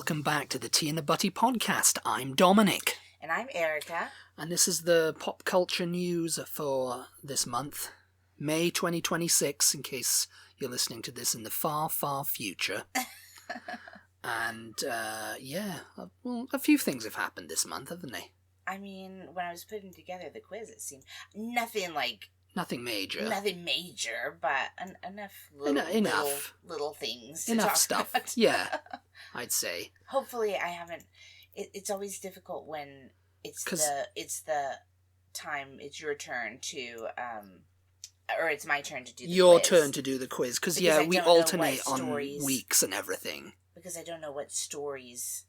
welcome back to the Tea and the Butty podcast. I'm Dominic. And I'm Erica. And this is the pop culture news for this month, May 2026, in case you're listening to this in the far, far future. And, well, a few things have happened this month, haven't they? I mean, when I was putting together the quiz, it seemed nothing major, but enough little things. Enough stuff. About. Yeah, I'd say. Hopefully, I haven't. It's always difficult when it's your turn to or it's my turn to do the quiz. Your turn to do the quiz, because we alternate on weeks and everything. Because I don't know what stories.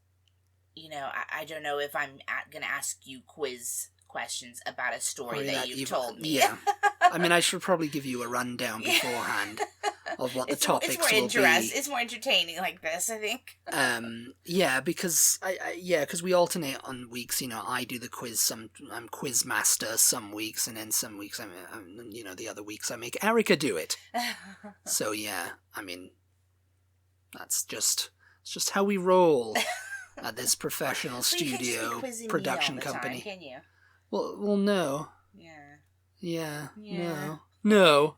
I don't know if I'm going to ask you quiz questions about a story that you've told me. Yeah. I mean, I should probably give you a rundown beforehand of what the topics will be. It's more entertaining like this, I think. Because we alternate on weeks. I do the quiz. I'm quiz master some weeks, and then some weeks the other weeks I make Erica do it. So yeah, I mean, it's just how we roll at this professional studio production company. Can you? Well, no. Yeah. No.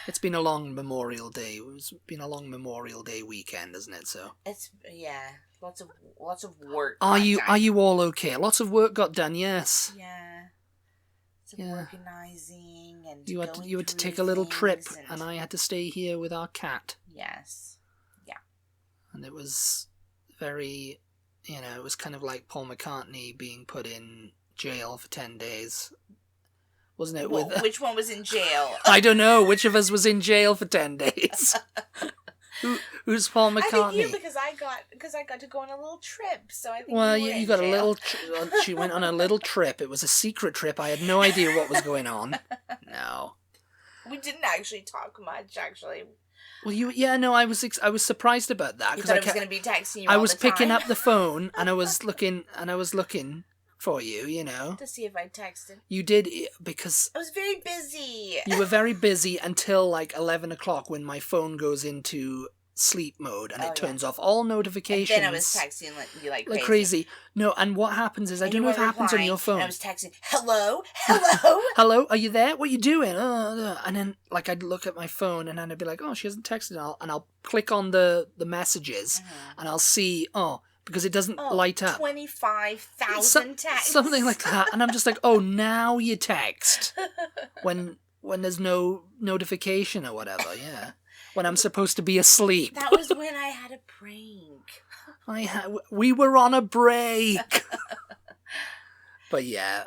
It's been a long Memorial Day. It's been a long Memorial Day weekend, isn't it? So it's lots of work. Are you all okay? Lots of work got done. Yes. Yeah. Some organizing and you had to take a little trip, and I had to stay here with our cat. Yes. Yeah. And it was very, it was kind of like Paul McCartney being put in jail for 10 days. Wasn't it? Well, which one was in jail? I don't know. Which of us was in jail for 10 days? Who's Paul McCartney? I think you, because I got to go on a little trip. So I think you got jail. A little. She went on a little trip. It was a secret trip. I had no idea what was going on. No. We didn't actually talk much. Actually. Well, I was surprised about that because I was going to be texting you. I was picking up the phone and I was looking for you, to see if I texted. You did, because I was very busy. You were very busy until like 11 o'clock when my phone goes into sleep mode and it turns off all notifications. And then I was texting you like crazy. No, and what happens is, I don't know if it happens on your phone. I was texting, hello? Hello, are you there? What are you doing? And then I'd look at my phone and then I'd be like, oh, she hasn't texted, and I'll click on the messages and I'll see, because it doesn't light up. 25,000 texts. Something like that. And I'm just like, oh, now you text. When there's no notification or whatever, yeah. When I'm supposed to be asleep. That was when I had a prank. We were on a break. But yeah.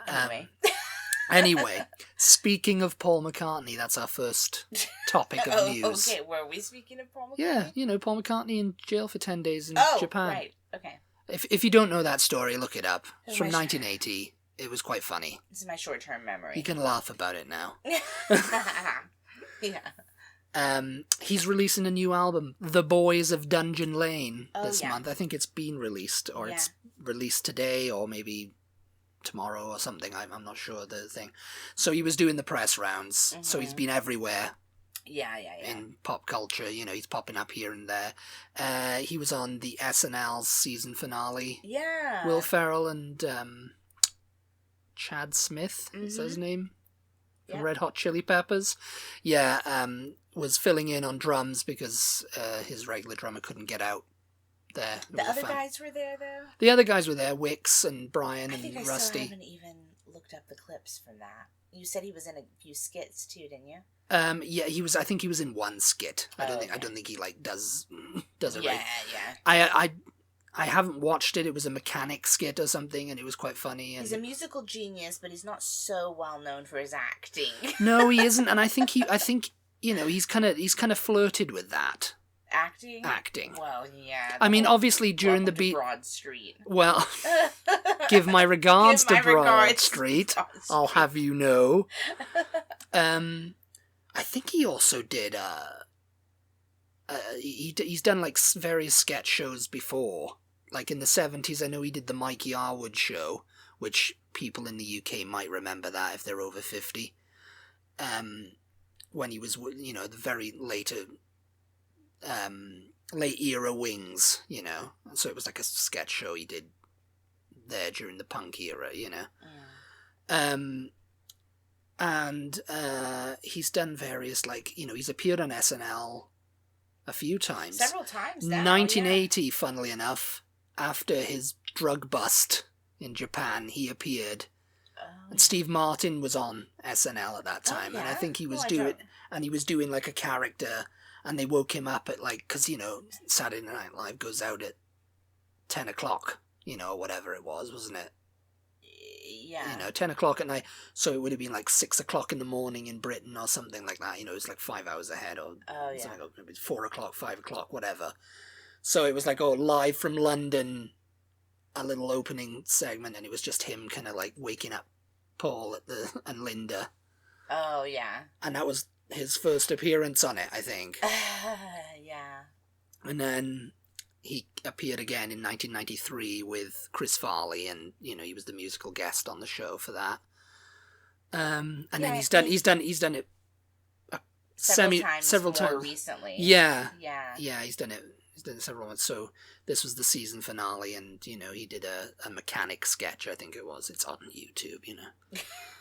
Anyway, speaking of Paul McCartney, that's our first topic of news. Okay, were we speaking of Paul McCartney? Yeah, Paul McCartney in jail for 10 days in Japan. Right, okay. If you don't know that story, look it up. It's from 1980. It was quite funny. This is my short-term memory. You can laugh about it now. Yeah. He's releasing a new album, The Boys of Dungeon Lane, this month. I think it's been released, or it's released today, or maybe tomorrow or something. I'm not sure the thing. So he was doing the press rounds, so he's been everywhere. Yeah. In pop culture, he's popping up here and there. He was on the SNL season finale. Yeah. Will Ferrell and Chad Smith, is that his name? Yeah. Red Hot Chili Peppers. Yeah, was filling in on drums because his regular drummer couldn't get out there. The other guys were there, though? The other guys were there, Wicks and Brian and Rusty. I still haven't even looked up the clips from that. You said he was in a few skits, too, didn't you? Yeah, he was. I think he was in one skit. I don't think he does it right. Yeah. I haven't watched it. It was a mechanic skit or something, and it was quite funny. And he's a musical genius, but he's not so well known for his acting. No, he isn't, and I think he's kind of flirted with that. Acting. Well, yeah. I mean, obviously during the Broad Street. Well, give my regards to Broad Street. I'll have you know. I think he also did. He's done various sketch shows before. Like in the 70s, I know he did the Mikey Arwood show, which people in the UK might remember that if they're over 50. When he was, the very later late era Wings, you know. So it was like a sketch show he did there during the punk era, you know. And he's done various, like, you know, he's appeared on SNL a few times. Several times now. 1980, funnily enough, after his drug bust in Japan, he appeared. And Steve Martin was on SNL at that time, and I think he was doing like a character, and they woke him up at like, because, you know, Saturday Night Live goes out at 10 o'clock, you know, or whatever it was, wasn't it? Yeah. You know, 10 o'clock at night, so it would have been like 6 o'clock in the morning in Britain or something like that, you know, it's like 5 hours ahead, or something like, it was 4 o'clock, 5 o'clock, whatever. So it was like, live from London, a little opening segment, and it was just him kind of like waking up Paul and Linda. Oh, yeah. And that was his first appearance on it, I think. Yeah. And then he appeared again in 1993 with Chris Farley, and, you know, he was the musical guest on the show for that. And then he's done it several times recently. Yeah, he's done it several months. So this was the season finale, and, you know, he did a mechanic sketch, I think it was. It's on YouTube, you know.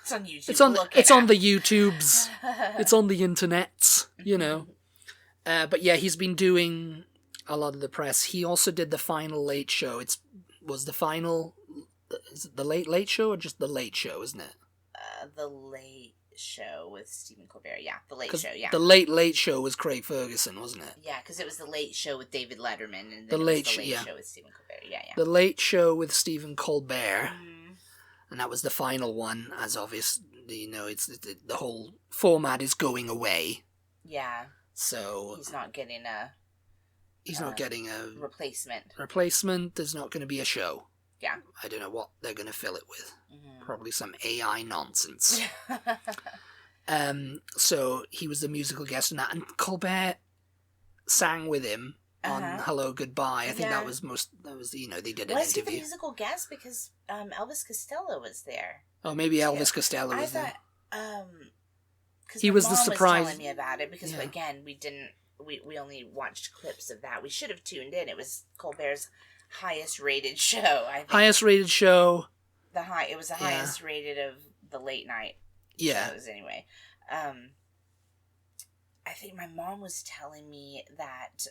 It's on YouTube. It's on the YouTubes. It's on the internets, you know. But yeah, he's been doing a lot of the press. He also did the final Late Show. Is it the Late Show or just the Late Show, isn't it? The Late Show with Stephen Colbert. Yeah, the Late Show. Yeah, the Late Show was Craig Ferguson, wasn't it? Yeah, because it was the Late Show with David Letterman, and then the Late Show with Stephen Colbert. Yeah. The Late Show with Stephen Colbert, and that was the final one. As obviously, you know, it's the whole format is going away. Yeah. So he's not getting a replacement. There's not going to be a show. Yeah. I don't know what they're going to fill it with. Probably some AI nonsense. So he was the musical guest in that, and Colbert sang with him on Hello Goodbye. I think that was you know, they did an interview. Was he the musical guest because Elvis Costello was there? Oh, maybe Elvis Costello was there. Because he was the surprise. Was telling me about it because again we only watched clips of that. We should have tuned in. It was Colbert's highest rated show. I think. Highest rated show. It was the highest rated of the late night shows anyway. I think my mom was telling me that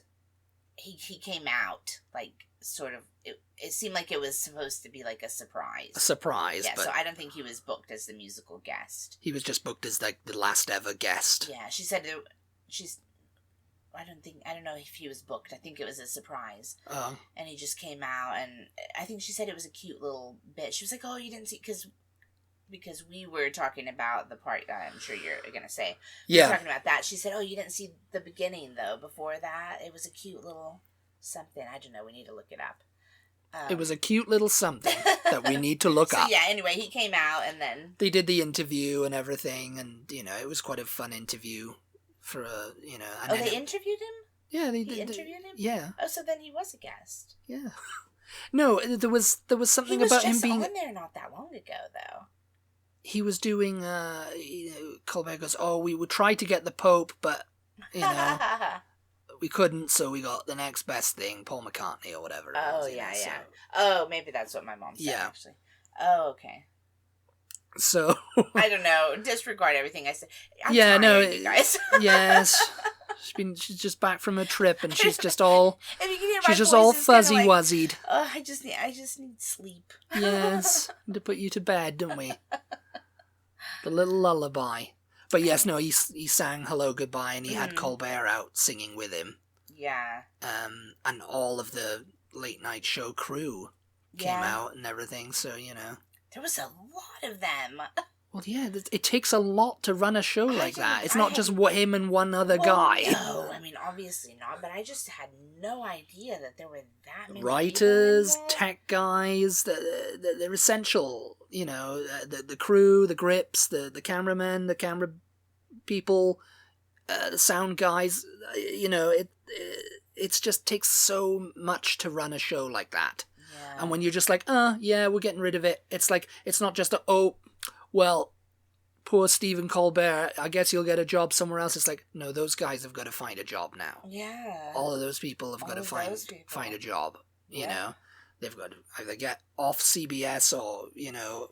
he came out like sort of. It seemed like it was supposed to be like a surprise. Yeah, but so I don't think he was booked as the musical guest. He was just booked as like the last ever guest. Yeah, she said I don't know if he was booked. I think it was a surprise. Oh. And he just came out, and I think she said it was a cute little bit. She was like, "Oh, you didn't see," because we were talking about the part I'm sure you're gonna say. Yeah. We were talking about that. She said, "Oh, you didn't see the beginning though. Before that, it was a cute little something. I don't know. We need to look it up." It was a cute little something that we need to look up. Yeah. Anyway, he came out, and then they did the interview and everything, and, you know, it was quite a fun interview. For you know, and they interviewed him? Yeah, they interviewed him. Yeah. Oh, so then he was a guest. Yeah. No, there was something about him being. He was on there not that long ago, though. He was doing. You know, Colbert goes, "Oh, we would try to get the Pope, but, you know, we couldn't, so we got the next best thing, Paul McCartney or whatever." Oh yeah. So. Oh, maybe that's what my mom said. Yeah. Actually. Oh, okay. So I don't know. Disregard everything I said. I'm tired, you guys. Yes, she's just back from a trip, and she's just all all fuzzy wuzzied. Oh, I just need sleep. Yes, to put you to bed, don't we? The little lullaby. But yes, no, he sang Hello Goodbye, and he had Colbert out singing with him. Yeah. And all of the late night show crew came out and everything. So, you know. There was a lot of them. Well, yeah, it takes a lot to run a show like that. It's not just him and one other guy. No, I mean, obviously not, but I just had no idea that there were that many writers, tech guys, they're essential, you know, the crew, the grips, the cameramen, the camera people, the sound guys, you know, it just takes so much to run a show like that. Yeah. And when you're just like, we're getting rid of it, it's like, it's not just poor Stephen Colbert, I guess you'll get a job somewhere else. It's like, no, those guys have got to find a job now. Yeah. All of those people have got to find a job. You know, they've got to either get off CBS or, you know,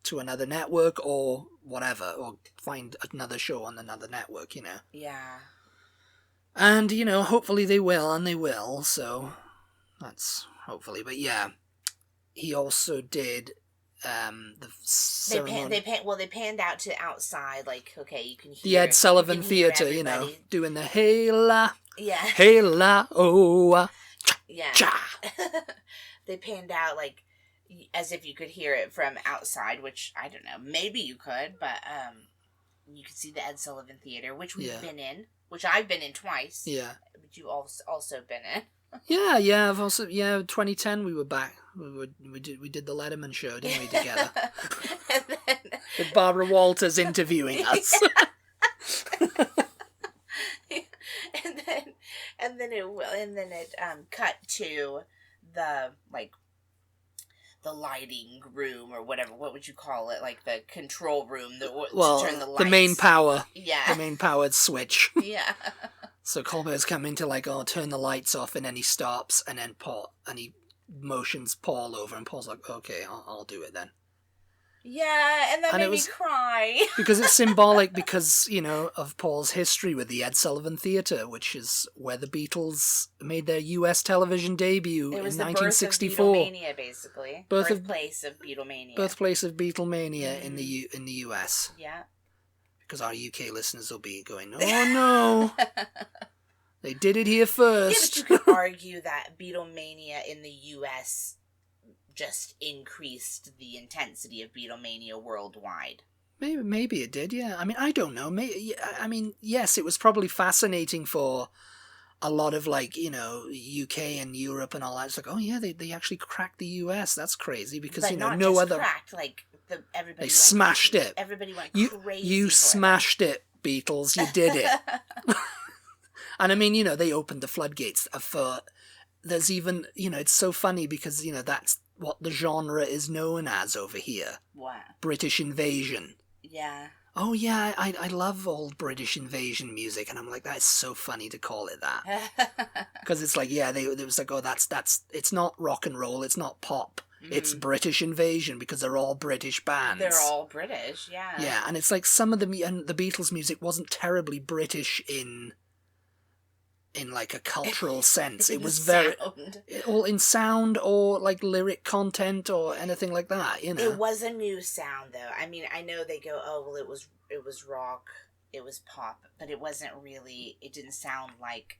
to another network or whatever, or find another show on another network, you know. Yeah. And, you know, hopefully they will, and they will, so that's hopefully. But yeah, he also did the ceremony. They panned out to outside, like, okay, you can hear the Ed Sullivan Theatre, you know, doing the hey la, hey la, oh, yeah. Cha. They panned out, like, as if you could hear it from outside, which, I don't know, maybe you could, but you could see the Ed Sullivan Theatre, which we've been in, which I've been in twice. Yeah. But you've also been in. Yeah, I've also, 2010 we were back. We did the Letterman show, didn't we, together? And then, with Barbara Walters interviewing us. and then it cut to the, like, the lighting room or whatever. What would you call it? Like the control room to turn the lights. The main power. Yeah. The main powered switch. Yeah. So Colbert's coming to, like, turn the lights off, and then he stops, and then he motions Paul over, and Paul's like, okay, I'll do it then. Yeah, and that made me cry. Because it's symbolic, because, you know, of Paul's history with the Ed Sullivan Theatre, which is where the Beatles made their US television debut in 1964. It was the birth of Beatlemania, basically. Birthplace of Beatlemania. Birthplace of Beatlemania in the US. Yeah. Because our UK listeners will be going, oh no, they did it here first. Yeah, but you could argue that Beatlemania in the US just increased the intensity of Beatlemania worldwide. Maybe it did, yeah. I mean, I don't know. Yes, it was probably fascinating for a lot of, like, you know, UK and Europe and all that. It's like, oh yeah, they actually cracked the US. That's crazy, because, but you know, not no just other cracked, like, everybody smashed it. Everybody went crazy. You smashed it, Beatles. You did it. And I mean, you know, they opened the floodgates for. There's even, you know, it's so funny because, you know, that's what the genre is known as over here. What? British invasion. Yeah. Oh yeah, I love old British invasion music, and I'm like, that's so funny to call it that. Because it's like, yeah, it was like, oh, that's it's not rock and roll, it's not pop. It's British invasion, because they're all British bands. They're all British, yeah. Yeah, and it's like some of the Beatles music wasn't terribly British in like a cultural sense. It was very all in sound or like lyric content or anything like that, you know. It was a new sound though. I mean, I know they go, oh well, it was rock, it was pop, but it wasn't really. It didn't sound like.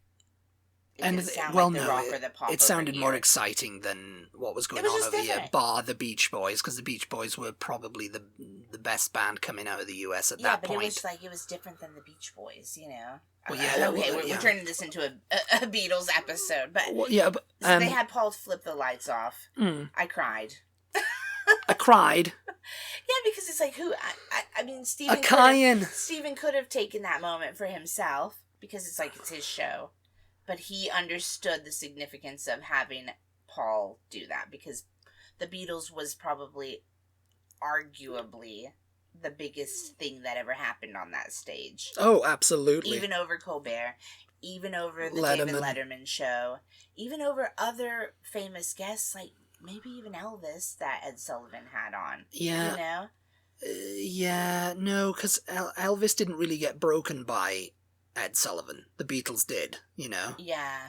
It sounded more exciting than what was going on over here, bar the Beach Boys, because the Beach Boys were probably the best band coming out of the US at that point. Yeah, but it was different than the Beach Boys, you know. Well, we're turning this into a Beatles episode, but so they had Paul flip the lights off. I cried. I cried. Yeah, because it's like, who? I mean, Stephen could have taken that moment for himself, because it's like, it's his show. But he understood the significance of having Paul do that, because the Beatles was probably, arguably, the biggest thing that ever happened on that stage. Oh, absolutely. Even over Colbert, even over the David Letterman show, even over other famous guests, like maybe even Elvis that Ed Sullivan had on. Yeah. You know? Yeah, no, because Elvis didn't really get broken by Ed Sullivan. The Beatles did, you know. Yeah.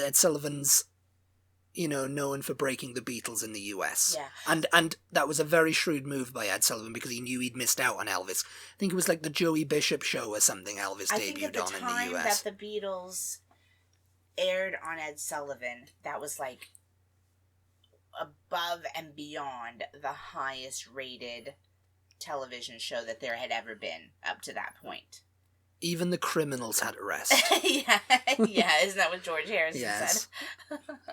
Ed Sullivan's, you know, known for breaking the Beatles in the US. Yeah. And that was a very shrewd move by Ed Sullivan, because he knew he'd missed out on Elvis. I think it was like the Joey Bishop show or something Elvis debuted on in the US. I think at the time that the Beatles aired on Ed Sullivan, that was like above and beyond the highest rated television show that there had ever been up to that point. Even the criminals had a rest. yeah, isn't that what George Harrison said?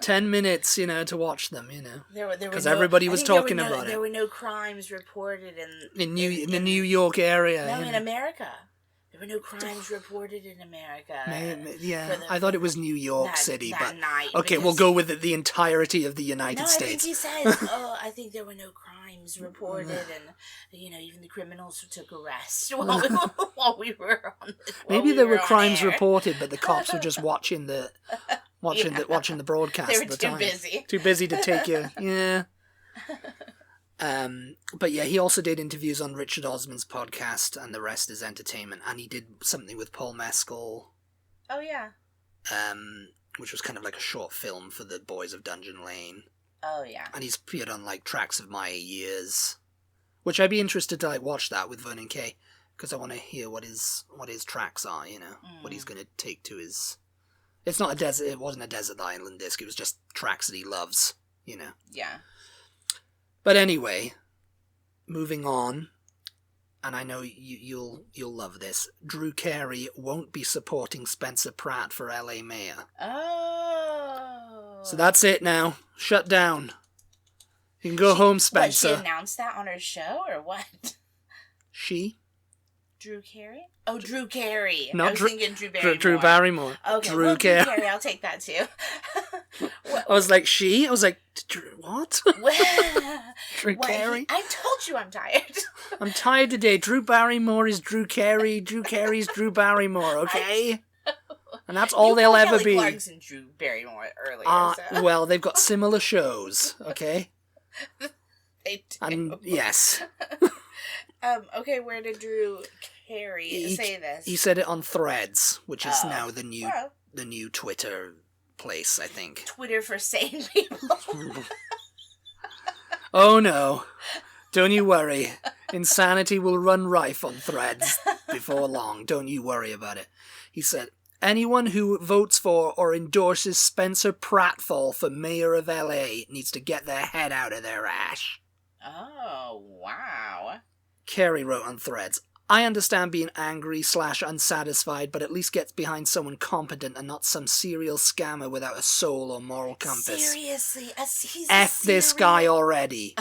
10 minutes, you know, to watch them, you know. Because everybody was talking about it. There were no crimes reported in the New York area. No, in America. There were no crimes reported in America. I thought it was New York City, but night, okay, we'll go with the entirety of the United States. I think he says, I think there were no crimes reported, and even the criminals took arrest while we were on. Maybe there were crimes reported, but the cops were just watching the broadcast they at the time. Too busy to take you. Yeah. But yeah, he also did interviews on Richard Osman's podcast, and The Rest is Entertainment, and he did something with Paul Mescal. Oh yeah. Which was kind of like a short film for the Boys of Dungeon Lane. Oh yeah. And he's appeared on like Tracks of My Years, which I'd be interested to like watch that with Vernon Kay, because I want to hear what his tracks are. What he's going to take to his. It's not a desert. It wasn't a desert island disc. It was just tracks that he loves. Yeah. But anyway, moving on, and I know you'll love this. Drew Carey won't be supporting Spencer Pratt for LA mayor. Oh. So that's it now. Shut down. You can go home, Spencer. What, she announced that on her show, or what? She? Drew Carey? Oh, Drew Carey. Not I was thinking Drew Barrymore. Drew Barrymore. Okay, Drew Carey. Drew Carey, I'll take that too. I was like, she? I was like, what? Drew Carey? I told you I'm tired. I'm tired today. Drew Barrymore is Drew Carey. Drew Carey's Drew Barrymore, okay? And that's all they'll ever be. Clarkson Drew Barrymore earlier. Well, they've got similar shows, okay? They do. And yes. Okay, where did Drew Carey say this? He said it on Threads, which is now the new Twitter place, I think. Twitter for sane people. Oh no. Don't you worry. Insanity will run rife on Threads before long. Don't you worry about it. He said, anyone who votes for or endorses Spencer Pratfall for mayor of LA needs to get their head out of their ass. Oh, wow. Carey wrote on Threads, I understand being angry/unsatisfied, but at least gets behind someone competent and not some serial scammer without a soul or moral compass. Seriously, he's F this guy already.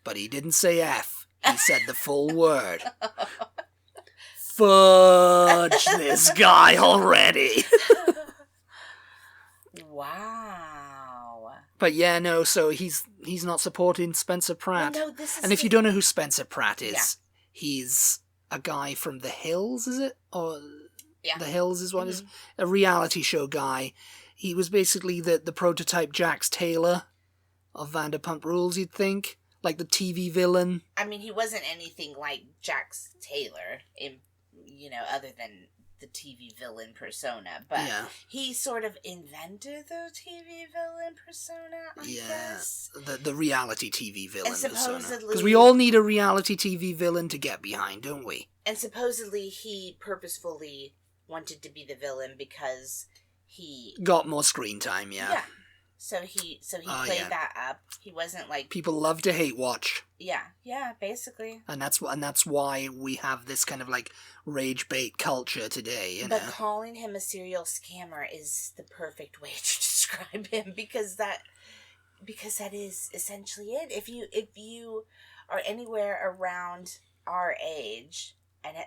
But he didn't say F. He said the full word. Fudge this guy already. Wow. But yeah, no, so he's not supporting Spencer Pratt. Well, no, this is and if you don't know who Spencer Pratt is, he's a guy from The Hills, is it? Or The Hills is what is a reality show guy. He was basically the prototype Jax Taylor of Vanderpump Rules, you'd think. Like the TV villain. I mean, he wasn't anything like Jax Taylor, other than the TV villain persona. But he sort of invented the TV villain persona, I guess. The reality TV villain persona. Because we we all need a reality TV villain to get behind, don't we? And supposedly he purposefully wanted to be the villain because he got more screen time, Yeah. So he played that up. He wasn't like people love to hate watch. Yeah, basically. And that's why we have this kind of like rage bait culture today. But calling him a serial scammer is the perfect way to describe him because that is essentially it. If you are anywhere around our age and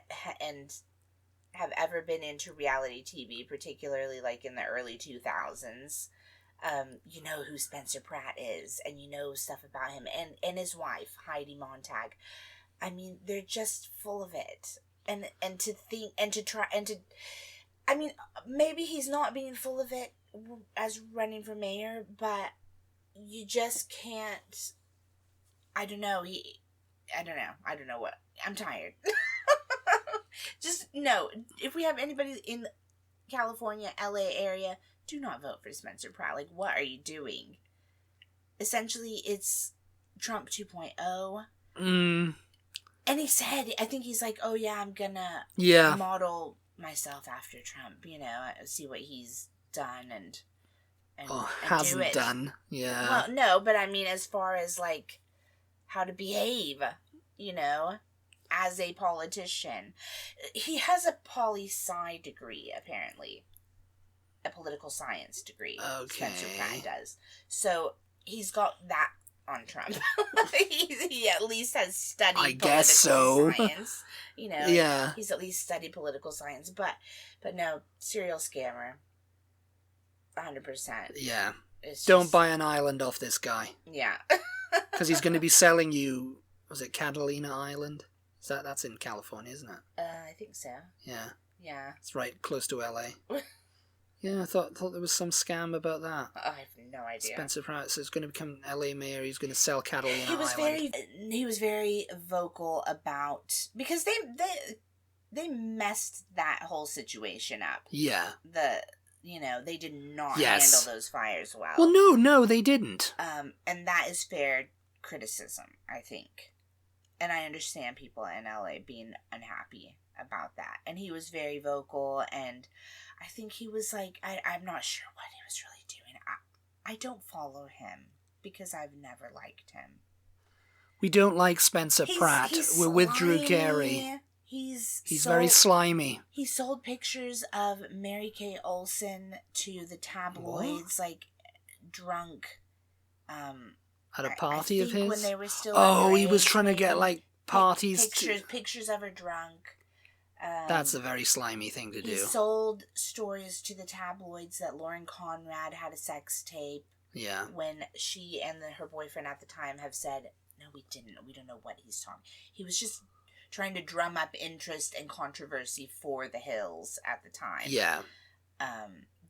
have ever been into reality TV, particularly like in the early 2000s. You know who Spencer Pratt is, and you know stuff about him, and his wife, Heidi Montag. I mean, they're just full of it. And to think, and to try, and to... I mean, maybe he's not being full of it as running for mayor, but you just can't... I don't know what... I'm tired. Just, no. If we have anybody in California, LA area... do not vote for Spencer Pratt. Like, what are you doing? Essentially, it's Trump 2.0. And he said, I think he's like, oh yeah, I'm gonna model myself after Trump, see what he's done and hasn't do it. Done. Yeah. Well, no, but I mean, as far as like how to behave, as a politician. He has a poli-sci degree, apparently. A political science degree. Okay. Spencer Pratt does. So he's got that on Trump. he at least has studied science. Yeah. He's at least studied political science. But no, serial scammer. 100%. Yeah. Don't buy an island off this guy. Yeah. Because he's going to be selling you, was it Catalina Island? That's in California, isn't it? I think so. Yeah. Yeah. It's right close to LA. Yeah, I thought there was some scam about that. I have no idea. Spencer Pratt is going to become LA mayor. He's going to sell Catalina Island. He was very vocal about, because they messed that whole situation up. Yeah. They did not handle those fires well. Well, no, they didn't. And that is fair criticism, I think. And I understand people in LA being unhappy about that. And he was very vocal, and I think he was like, I'm not sure what he was really doing. I don't follow him because I've never liked him. We don't like Spencer Pratt. We're with Drew Carey. He's very slimy. He sold pictures of Mary Kay Olsen to the tabloids, like drunk. At a party of his? When they were still he was trying to get like parties. Pictures of her drunk. That's a very slimy thing to do. He sold stories to the tabloids that Lauren Conrad had a sex tape. Yeah. When she and her boyfriend at the time have said, no, we didn't. We don't know what he's talking. He was just trying to drum up interest and controversy for the Hills at the time. Yeah.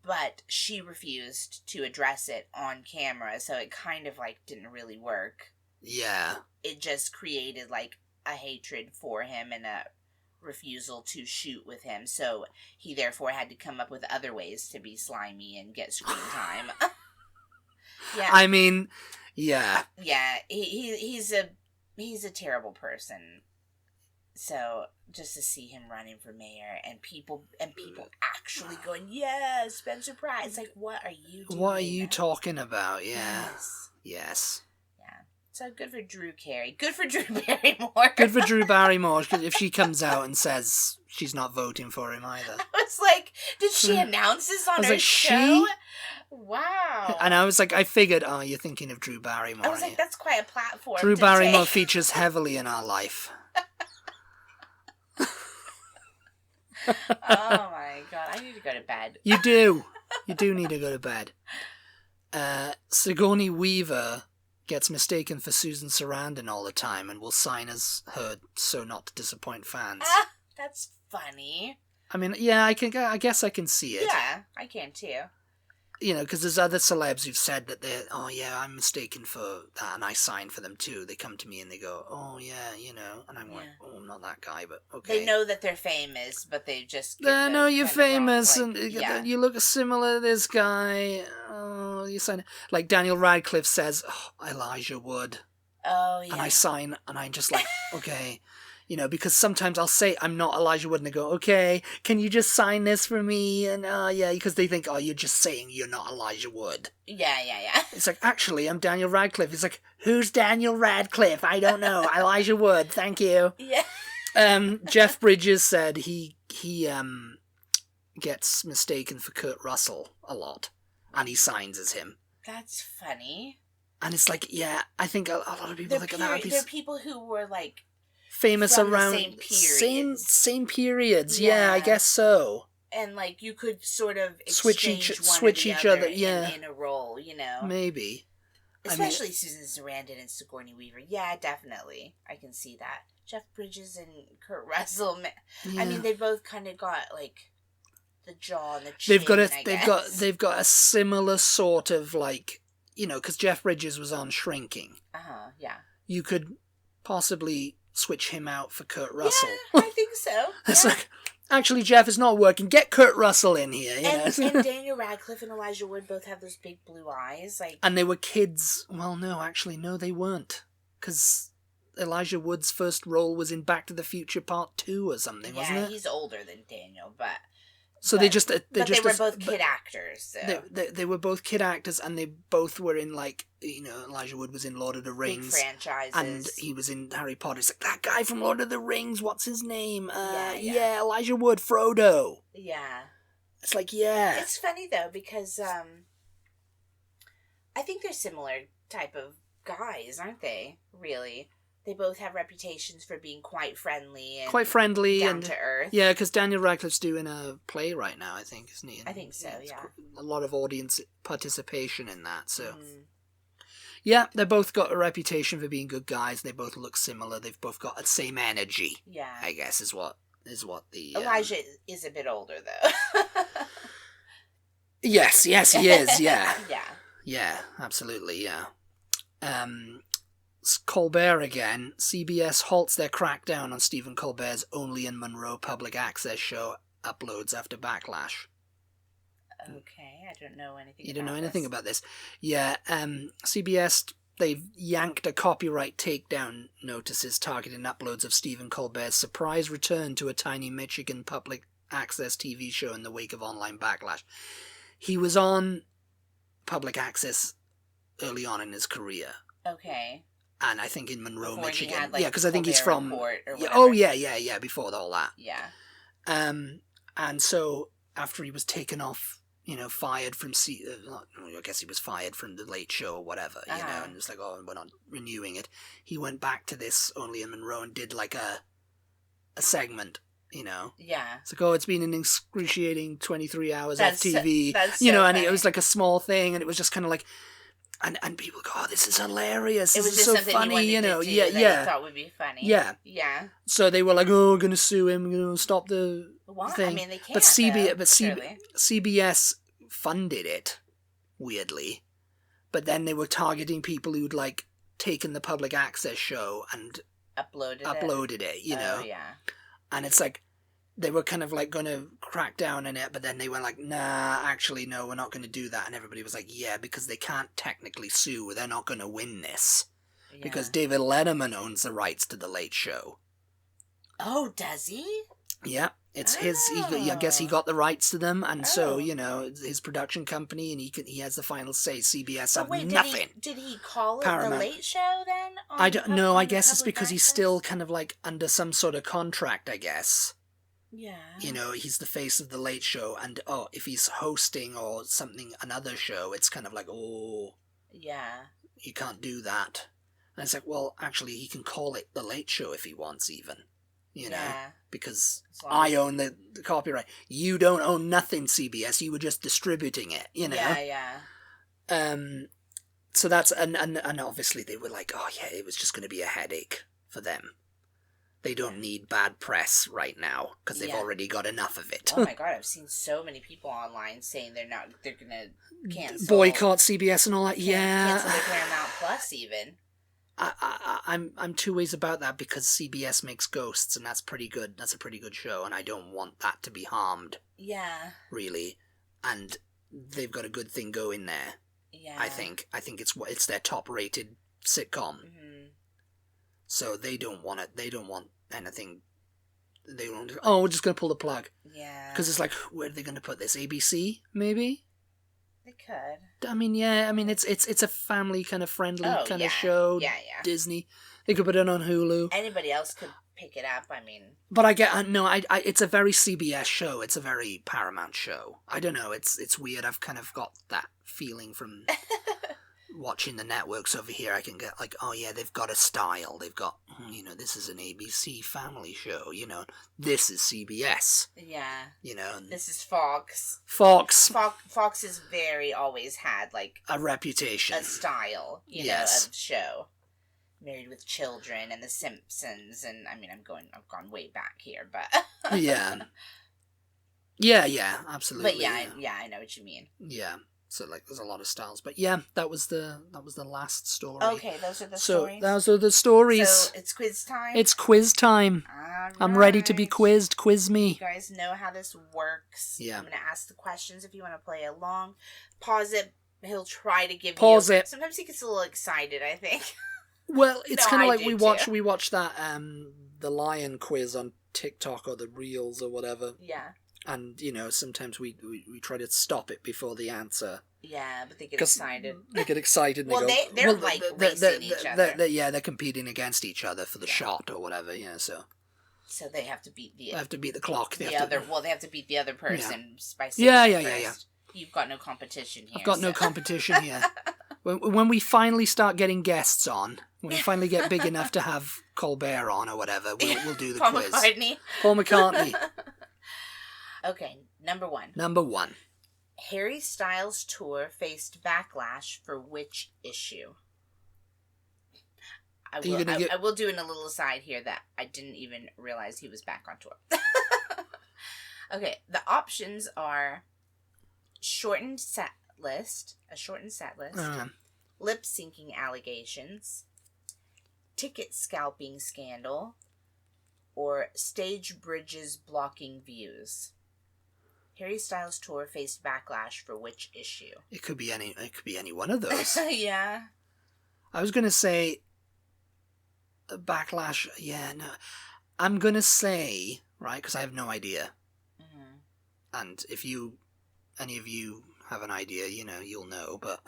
But she refused to address it on camera, so it kind of like didn't really work. Yeah. It just created like a hatred for him and a refusal to shoot with him, so he therefore had to come up with other ways to be slimy and get screen time. Yeah. I mean, yeah. Yeah, he's a terrible person. So just to see him running for mayor and people actually going, yeah, Spencer Pratt. It's like, what are you doing? What are you talking about? Yeah. Yes. Yeah. So good for Drew Carey. Good for Drew Barrymore. Good for Drew Barrymore, because if she comes out and says she's not voting for him either. I was like, did she announce this on her show? She? Wow. And I was like, I figured, you're thinking of Drew Barrymore. I was like, that's quite a platform. Drew Barrymore features heavily in our life. Oh my god, I need to go to bed. You do need to go to bed. Sigourney Weaver gets mistaken for Susan Sarandon all the time and will sign as her so not to disappoint fans. That's funny. I mean, yeah, I guess I can see it. Yeah, I can too. Because there's other celebs who've said that I'm mistaken for that, and I sign for them too. They come to me and they go, and I'm like, I'm not that guy, but okay. They know that they're famous, but they just know you're famous, and you look similar to this guy. Oh, you sign like Daniel Radcliffe says, Elijah Wood. Oh yeah. And I sign, and I'm just like, okay. Because sometimes I'll say I'm not Elijah Wood, and they go, okay, can you just sign this for me? And, because they think, you're just saying you're not Elijah Wood. Yeah. It's like, actually, I'm Daniel Radcliffe. It's like, who's Daniel Radcliffe? I don't know. Elijah Wood, thank you. Yeah. Jeff Bridges said he gets mistaken for Kurt Russell a lot, and he signs as him. That's funny. And it's like, yeah, I think a lot of people think of that. There are people who were, like, famous from around the same periods. Yeah, I guess so. And like you could sort of switch each other in a role, maybe. Especially Susan Sarandon and Sigourney Weaver. Yeah, definitely, I can see that. Jeff Bridges and Kurt Russell. I mean, they both kind of got like the jaw and the chin. They've got a similar sort of like because Jeff Bridges was on Shrinking. Yeah. You could possibly switch him out for Kurt Russell. Yeah, I think so. It's like, actually, Jeff is not working. Get Kurt Russell in here. And Daniel Radcliffe and Elijah Wood both have those big blue eyes. And they were kids. Well, no, they weren't. Because Elijah Wood's first role was in Back to the Future Part 2 or something, wasn't it? Yeah, he's older than Daniel, but... So they were both kid actors. So. They were both kid actors, and they both were in Elijah Wood was in Lord of the Rings, big franchises, and he was in Harry Potter. It's like that guy from Lord of the Rings. What's his name? Elijah Wood, Frodo. Yeah, it's like It's funny though because I think they're similar type of guys, aren't they? Really? They both have reputations for being quite friendly and down to earth. Yeah, because Daniel Radcliffe's doing a play right now, I think, isn't he? And I think so, yeah. A lot of audience participation in that, so... Yeah, they both got a reputation for being good guys. They both look similar. They've both got the same energy. Yeah. I guess is what the... Elijah is a bit older, though. Yes, he is, yeah. Yeah. Yeah, absolutely, yeah. Colbert again. CBS halts their crackdown on Stephen Colbert's Only in Monroe public access show uploads after backlash. Okay, I don't know anything You don't know anything about this. Yeah, CBS, they've yanked a copyright takedown notices targeting uploads of Stephen Colbert's surprise return to a tiny Michigan public access TV show in the wake of online backlash. He was on public access early on in his career. Okay. And I think in Monroe, Before Michigan. He had, like, because I think he's from... Before all that. Yeah. And so, after he was taken off, fired from... I guess he was fired from The Late Show or whatever, and it's like, oh, we're not renewing it. He went back to this Only in Monroe and did, like, a segment, Yeah. It's like, oh, it's been an excruciating 23 hours of TV. That's so and funny. it was like a small thing, and it was just kind of like... And people go, oh, this is hilarious. It was this just is so something funny, you wanted to do that you thought would be funny. Yeah. Yeah. So they were like, oh, we're going to sue him, we're going to stop the thing. I mean, they can't, but surely. CBS funded it, weirdly. But then they were targeting people who'd, like, taken the public access show and uploaded it, Oh, yeah. And it's like, they were kind of like going to crack down on it, but then they were like, nah, actually, no, we're not going to do that. And everybody was like, yeah, because they can't technically sue. They're not going to win this. Yeah. Because David Letterman owns the rights to The Late Show. Oh, does he? Yeah, it's his. I guess he got the rights to them, and so, his production company, and he has the final say. CBS have nothing. Did he call it Paramount. The Late Show then? I don't know. I guess it's because he's still kind of like under some sort of contract, I guess. Yeah. He's the face of The Late Show, and if he's hosting or something, another show, it's kind of like, yeah, you can't do that. And it's like, well, actually, he can call it The Late Show if he wants, even, because I own the copyright. You don't own nothing, CBS. You were just distributing it, Yeah. So that's and obviously they were like, oh yeah, it was just going to be a headache for them. They don't need bad press right now because they've already got enough of it. Oh my god, I've seen so many people online saying they're gonna cancel, boycott CBS and all that. Cancel the Paramount Plus even. I'm two ways about that because CBS makes Ghosts and that's pretty good. That's a pretty good show, and I don't want that to be harmed. Yeah. Really, and they've got a good thing going there. Yeah. I think it's their top rated sitcom. Mm-hmm. So they don't want it. They don't want anything. They don't. Oh, we're just going to pull the plug. Yeah. Because it's like, where are they going to put this? ABC, maybe? They could. I mean, yeah. I mean, it's a family kind of friendly kind of show. Yeah. Disney. They could put it on Hulu. Anybody else could pick it up. I mean. But I get it's a very CBS show. It's a very Paramount show. I don't know. It's weird. I've kind of got that feeling from. Watching the networks over here, I can get like, oh yeah, they've got a style. They've got, this is an ABC family show. This is CBS. Yeah. This is Fox. Fox has always had like a reputation, a style, of show. Married with Children and The Simpsons, and I mean, I've gone way back here, but yeah, absolutely. But I know what you mean. Yeah. So there's a lot of styles, but yeah, that was the last story. Okay, those are the stories. So those are the stories. So it's quiz time. It's quiz time. All I'm ready to be quizzed. Quiz me. You guys know how this works. Yeah. I'm gonna ask the questions if you want to play along. Pause it. He'll try to give Pause it. Sometimes he gets a little excited, I think. Well, it's kind of like we watch that the lion quiz on TikTok or the Reels or whatever. Yeah. And, sometimes we try to stop it before the answer. Yeah, but they get excited. They get excited and they're racing each other. They're competing against each other for the shot or whatever, so... So they have to beat the... They have to beat the clock. They have to beat the other person by saying Yeah. You've got no competition here. I've got no competition here. When we finally start getting guests on, when we finally get big enough to have Colbert on or whatever, we'll do the quiz. Paul McCartney. Okay, number one. Number one. Harry Styles' tour faced backlash for which issue? I will do in a little aside here that I didn't even realize he was back on tour. Okay, the options are a shortened set list, lip-syncing allegations, ticket scalping scandal, or stage bridges blocking views. Harry Styles' tour faced backlash for which issue? It could be any one of those. Yeah. I was gonna say backlash. Yeah, no. I'm gonna say, right, because I have no idea. Mm-hmm. And if any of you have an idea, you'll know. But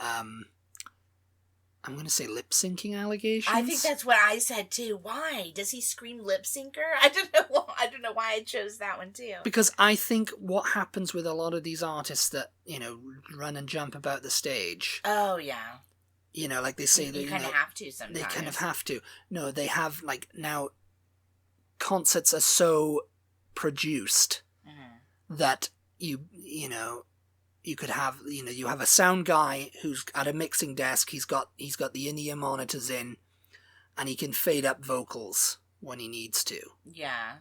I'm gonna say lip syncing allegations. I think that's what I said too. Why does he scream lip syncer? I don't know why I chose that one too. Because I think what happens with a lot of these artists that run and jump about the stage. Oh yeah. Like they say, you kind of have to sometimes. They kind of have to. No, they have now. Concerts are so produced that you could have you have a sound guy who's at a mixing desk. He's got the in-ear monitors in, and he can fade up vocals when he needs to. Yeah.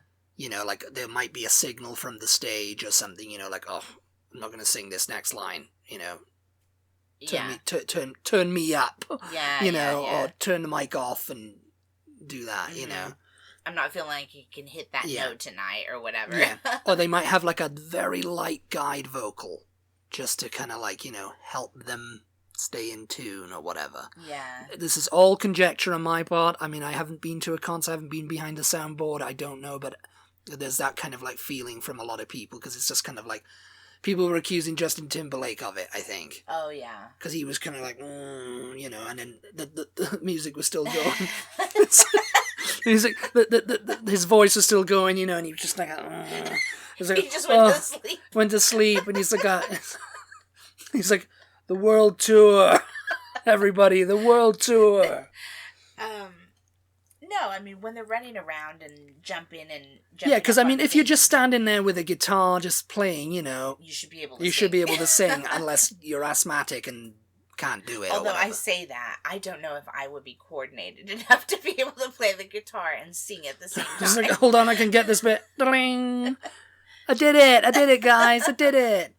Like there might be a signal from the stage or something. Like, oh, I'm not going to sing this next line. Turn me up. Yeah. Or turn the mic off and do that. I'm not feeling like you can hit that note tonight or whatever. Yeah. Or they might have like a very light guide vocal just to kind of help them stay in tune or whatever. Yeah. This is all conjecture on my part. I mean, I haven't been to a concert, I haven't been behind the soundboard, I don't know, but there's that kind of feeling from a lot of people because it's just kind of people were accusing Justin Timberlake of it, I think. Oh, yeah. Because he was kind of and then the music was still going. His voice was still going, and he was just like, he just went to sleep. Went to sleep, and he's like, the world tour, everybody, the world tour. No, I mean when they're running around and jumping. Yeah, because I mean, if you're just standing there with a guitar, just playing, you should be able. Should be able to sing, unless you're asthmatic and can't do it. Although I say that, I don't know if I would be coordinated enough to be able to play the guitar and sing at the same time. Just hold on, I can get this bit. Ding! I did it, guys, I did it.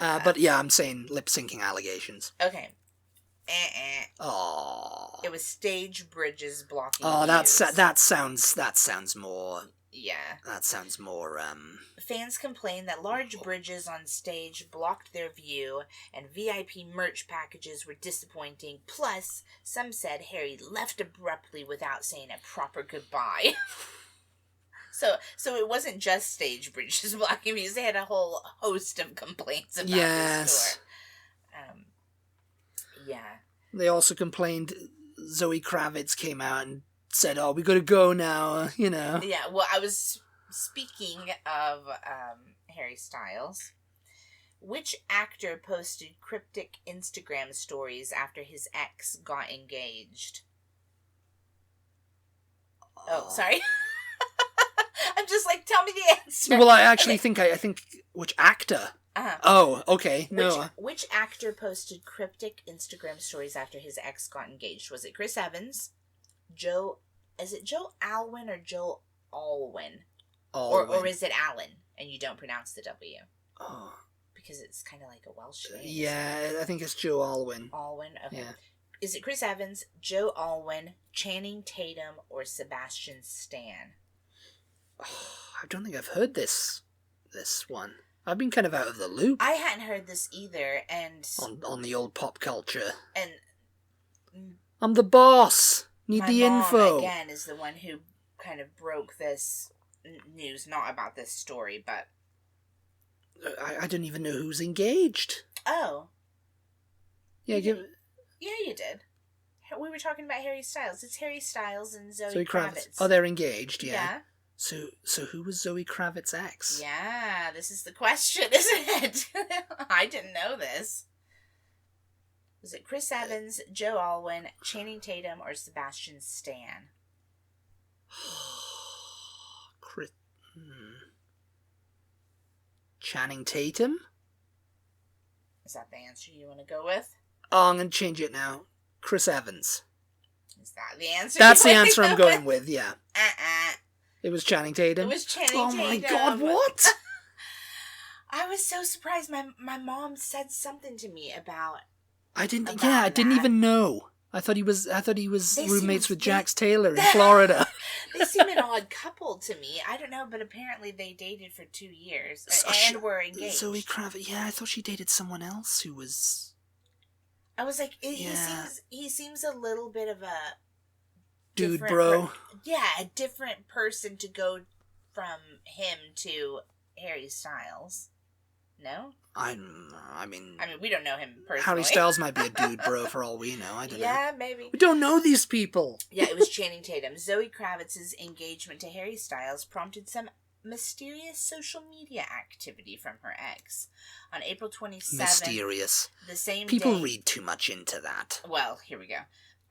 But yeah, I'm saying lip syncing allegations. Okay. Oh. It was stage bridges blocking. Oh, that sounds more. Yeah. That sounds more. Fans complained that large bridges on stage blocked their view, and VIP merch packages were disappointing. Plus, some said Harry left abruptly without saying a proper goodbye. So it wasn't just stage bridges blocking views. They had a whole host of complaints about this tour. Yeah. They also complained Zoe Kravitz came out and said, "Oh, we gotta go now," Yeah, well, I was speaking of Harry Styles. Which actor posted cryptic Instagram stories after his ex got engaged? Oh, sorry. I'm just tell me the answer. Well, I actually think which actor? Oh, okay. No. Which actor posted cryptic Instagram stories after his ex got engaged? Was it Chris Evans? Is it Joe Alwyn or Joe Alwyn? Or is it Allen and you don't pronounce the W? Oh. Because it's kind of like a Welsh name. Yeah, I think it's Joe Alwyn. Alwyn? Okay. Yeah. Is it Chris Evans, Joe Alwyn, Channing Tatum, or Sebastian Stan? Oh, I don't think I've heard this one. I've been kind of out of the loop. I hadn't heard this either, and... On the old pop culture. And... I'm the boss! Need the info! My mom, again, is the one who kind of broke this news, not about this story, but... I didn't even know who's engaged. Oh. Yeah, Yeah, you did. We were talking about Harry Styles. It's Harry Styles and Zoe Kravitz. Oh, they're engaged, yeah. Yeah. So who was Zoe Kravitz's ex? Yeah, this is the question, isn't it? I didn't know this. Was it Chris Evans, Joe Alwyn, Channing Tatum, or Sebastian Stan? Channing Tatum? Is that the answer you want to go with? Oh, I'm going to change it now. Chris Evans. Is that the answer? That's the answer I'm going with, yeah. It was Channing Tatum? It was Channing Tatum. Oh my god, what? I was so surprised. My mom said something to me about... I didn't even know. I thought he was roommates with Jax Taylor in Florida. They seem an odd couple to me. I don't know, but apparently they dated for 2 years and were engaged. Zoe Kravitz. Yeah, I thought she dated someone else who was... I was like, he seems a little bit of a... Dude, bro. A different person to go from him to Harry Styles. No? I mean, we don't know him personally. Harry Styles might be a dude, bro, for all we know. I don't know. Yeah, maybe. We don't know these people. Yeah, it was Channing Tatum. Zoe Kravitz's engagement to Harry Styles prompted some mysterious social media activity from her ex. On April 27th... Mysterious. The same People day... read too much into that. Well, here we go.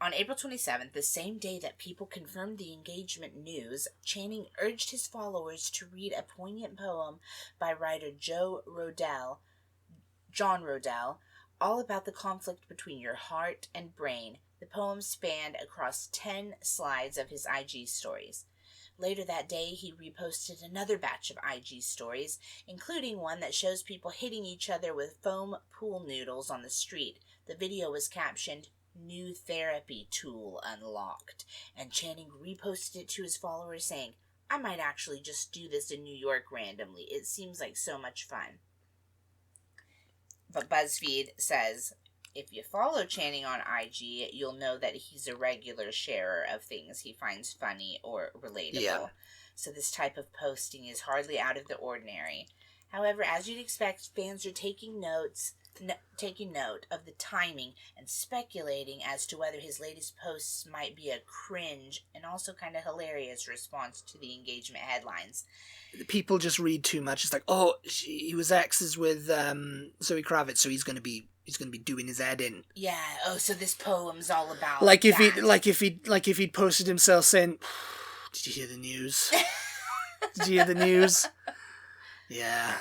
On April 27th, the same day that people confirmed the engagement news, Channing urged his followers to read a poignant poem by writer John Rodell, all about the conflict between your heart and brain. The poem spanned across 10 slides of his IG stories. Later that day, he reposted another batch of IG stories, including one that shows people hitting each other with foam pool noodles on the street. The video was captioned, "New therapy tool unlocked," and Channing reposted it to his followers saying, "I might actually just do this in New York randomly. It seems like so much fun." But BuzzFeed says, if you follow Channing on IG, you'll know that he's a regular sharer of things he finds funny or relatable. Yeah. So this type of posting is hardly out of the ordinary. However, as you'd expect, fans are taking note of the timing and speculating as to whether his latest posts might be a cringe and also kind of hilarious response to the engagement headlines. People just read too much. It's like, oh, he was exes with Zoe Kravitz, so he's gonna be doing his head in. Yeah. Oh, so this poem's all about if he'd posted himself saying, "Did you hear the news? Did you hear the news?" Yeah.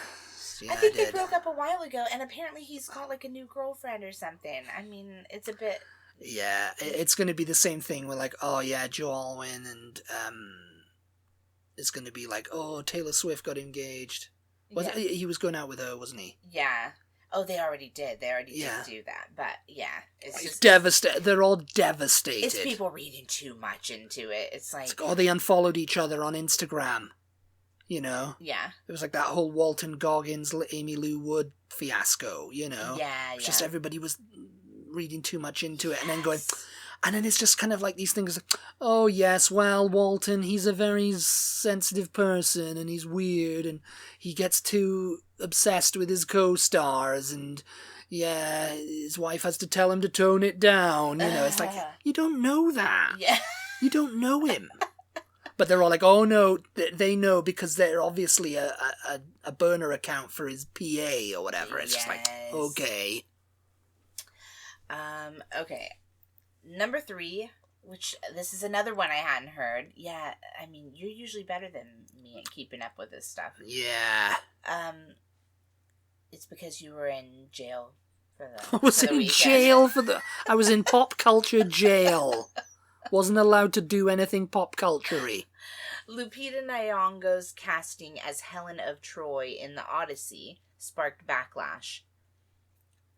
Yeah, I think they broke up a while ago, and apparently he's got like a new girlfriend or something. I mean, it's a bit... Yeah, it's going to be the same thing with like, oh yeah, Joe Alwyn, and it's going to be like, oh, Taylor Swift got engaged. He was going out with her, wasn't he? Yeah. Oh, they already did. They already did do that. But yeah, it's just devastated. They're all devastated. It's people reading too much into it. It's like oh, they unfollowed each other on Instagram. You know? Yeah. It was like that whole Walton Goggins, Amy Lou Wood fiasco, you know? Yeah, yeah. Just everybody was reading too much into it and then going... And then it's just kind of like these things like, oh, yes, well, Walton, he's a very sensitive person and he's weird and he gets too obsessed with his co-stars and, yeah, his wife has to tell him to tone it down. You know, it's like, you don't know that. Yeah. You don't know him. But they're all like, oh no, they know because they're obviously a burner account for his PA or whatever. It's just like, okay. Okay. Number 3, which this is another one I hadn't heard. Yeah, I mean, you're usually better than me at keeping up with this stuff. Yeah. It's because you were in jail for the I was in jail I was in pop culture jail. Wasn't allowed to do anything pop culture-y. Lupita Nyong'o's casting as Helen of Troy in The Odyssey sparked backlash.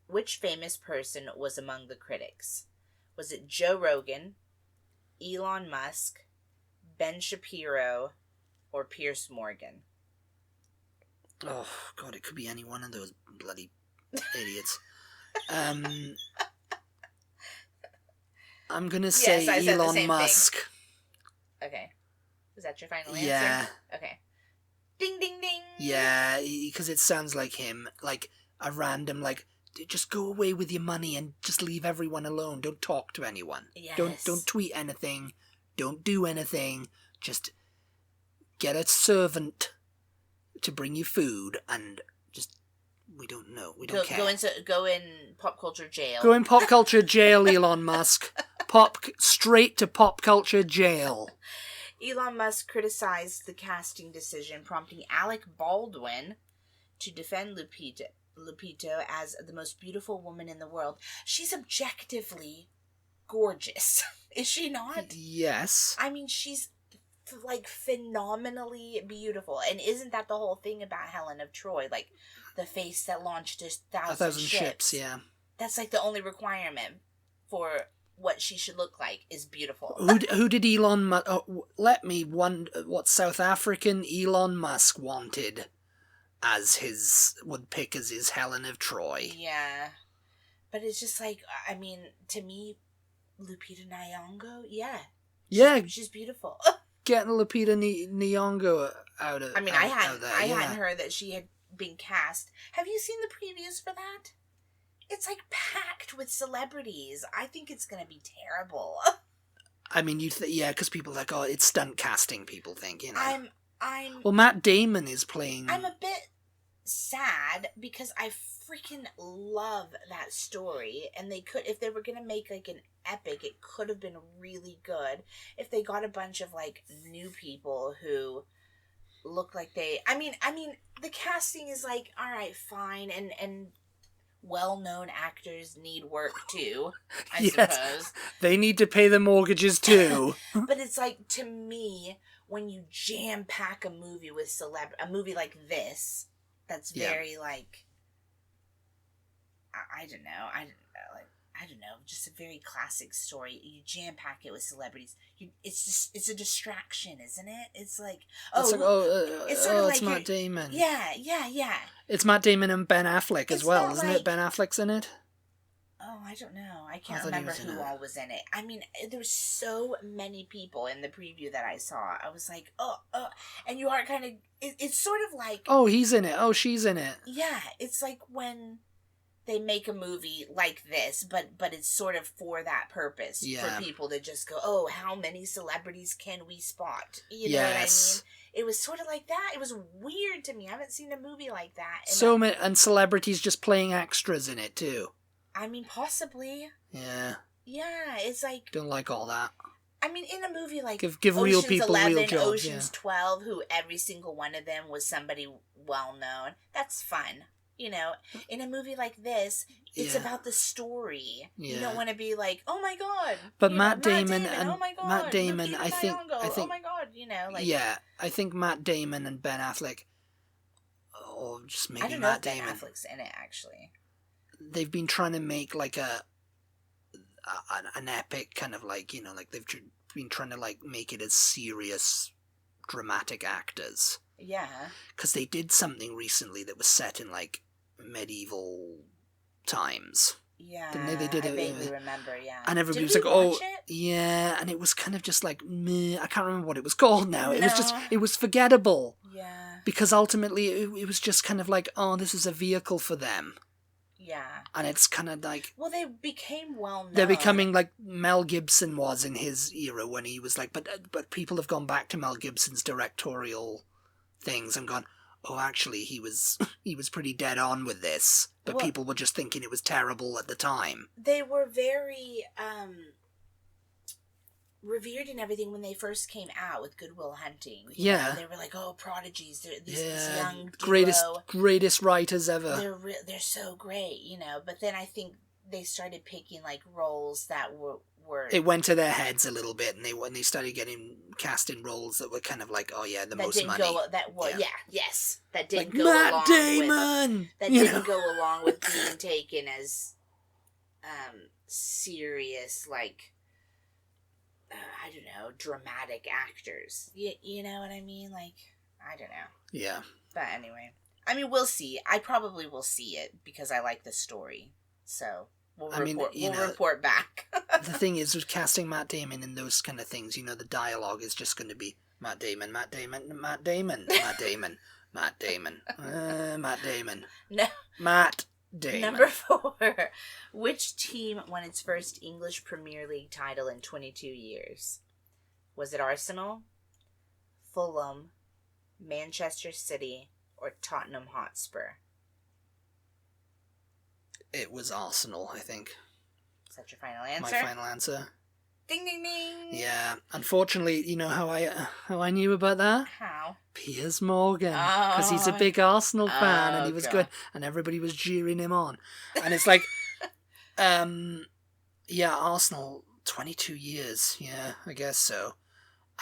Which famous person was among the critics? Was it Joe Rogan, Elon Musk, Ben Shapiro, or Piers Morgan? Oh, God, it could be any one of those bloody idiots. I'm going to say Elon Musk. Okay. Is that your final answer? Yeah. Okay. Ding, ding, ding. Yeah, because it sounds like him. Like a random, like, just go away with your money and just leave everyone alone. Don't talk to anyone. Yes. Don't tweet anything. Don't do anything. Just get a servant to bring you food and just We don't know. We don't care. Go in pop culture jail. Go in pop culture jail, Elon Musk. Straight to pop culture jail. Elon Musk criticized the casting decision, prompting Alec Baldwin to defend Lupita as the most beautiful woman in the world. She's objectively gorgeous. Is she not? Yes. I mean, she's like phenomenally beautiful. And isn't that the whole thing about Helen of Troy? Like the face that launched 1,000 ships. Yeah. That's like the only requirement for what she should look like is beautiful. Who did Elon Musk... let me wonder what South African Elon Musk wanted would pick as his Helen of Troy. Yeah. But it's just like, I mean, to me, Lupita Nyong'o, yeah. She's beautiful. Getting Lupita Nyong'o out of... I mean, I hadn't heard that she had been cast. Have you seen the previews for that? It's like packed with celebrities. I think it's going to be terrible. I mean, because people are like, oh, it's stunt casting, people think, you know. Well, Matt Damon is playing... I'm a bit sad because I freaking love that story, and they could, if they were going to make like an epic, it could have been really good if they got a bunch of like new people who look like they... I mean, the casting is like, all right, fine, and well-known actors need work too, I suppose. They need to pay the mortgages too. But it's like, to me, when you jam-pack a movie with a movie like this, that's very like, I don't know, just a very classic story. You jam-pack it with celebrities. It's a distraction, isn't it? It's like, it's Matt Damon. Yeah. It's Matt Damon and Ben Affleck as well, isn't it? Ben Affleck's in it? Oh, I don't know. I can't remember who all was in it. I mean, there were so many people in the preview that I saw. I was like, and you are kind of, it's sort of like... Oh, he's in it. Oh, she's in it. Yeah, it's like when they make a movie like this, but it's sort of for that purpose. Yeah. For people to just go, oh, how many celebrities can we spot? You know what I mean? It was sort of like that. It was weird to me. I haven't seen a movie like that. And celebrities just playing extras in it too. I mean, possibly. Yeah. Yeah, it's like... Don't like all that. I mean, in a movie like give Ocean's real people 11, real jobs, Ocean's 12, who every single one of them was somebody well-known, that's fun. You know, in a movie like this, it's about the story. Yeah. You don't want to be like, oh my god. But Matt Damon, oh my god, Matt Damon, I think, oh my god, you know, like... Yeah, I think Matt Damon and Ben Affleck, or just maybe Matt Damon. I don't know if Ben Affleck's in it, actually. They've been trying to make like an epic kind of like, you know, like they've been trying to like make it as serious, dramatic actors. Yeah. Because they did something recently that was set in like medieval times. Yeah, didn't they? They did I vaguely remember, yeah. And everybody was like, oh, yeah, and it was kind of just like, meh, I can't remember what it was called now. It was just, it was forgettable. Yeah. Because ultimately it was just kind of like, oh, this is a vehicle for them. Yeah. And it's kind of like... Well, they became well-known. They're becoming like Mel Gibson was in his era when he was like... But people have gone back to Mel Gibson's directorial things and gone, oh, actually, he was pretty dead on with this. But people were just thinking it was terrible at the time. They were very... revered and everything when they first came out with Good Will Hunting. You know, they were like, oh, prodigies. They're this young duo. Greatest writers ever. They're so great, you know. But then I think they started picking like roles that were it went to their heads a little bit, and they started getting cast in roles that were kind of like, oh yeah, the most money. That didn't go Matt along Damon! With that didn't go along with being taken as serious, like, I don't know, dramatic actors. You know what I mean? Like, I don't know. Yeah. But anyway, I mean, we'll see. I probably will see it because I like the story. So we'll report back. The thing is, with casting Matt Damon in those kind of things, you know, the dialogue is just going to be Matt Damon, Matt Damon, Matt Damon, Matt Damon, Matt Damon, Matt Damon. No. Matt Damon. Number 4. Which team won its first English Premier League title in 22 years? Was it Arsenal, Fulham, Manchester City, or Tottenham Hotspur? It was Arsenal, I think. Is that your final answer? My final answer. Ding, ding, ding. Yeah. Unfortunately, you know how I knew about that? How? Piers Morgan. Because he's a big Arsenal fan, and he was good, and everybody was jeering him on. And it's like, yeah, Arsenal, 22 years. Yeah, I guess so.